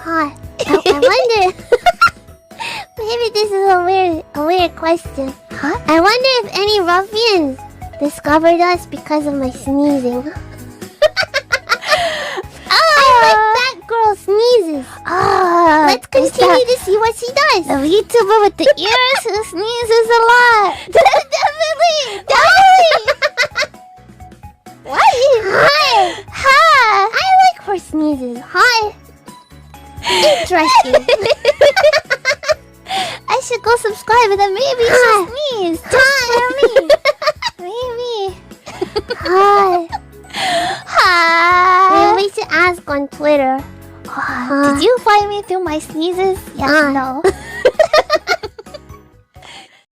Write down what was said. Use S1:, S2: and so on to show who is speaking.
S1: Hi. I wonder. Maybe this is a weird question.
S2: Huh?
S1: I wonder if any ruffians discovered us because of my sneezing. I like that girl sneezes. Let's continue to see what she does.
S2: The VTuber with the ears who sneezes a lot.
S1: Definitely. What? Hi.
S2: Hi.
S1: I like her sneezes. Hi. Interesting.
S2: I should go subscribe and then maybe she'll sneeze. Just for me. Maybe.
S1: Hi.
S2: Hi.
S1: Maybe we should ask on Twitter.
S2: Did you find me through my sneezes? Yes, no.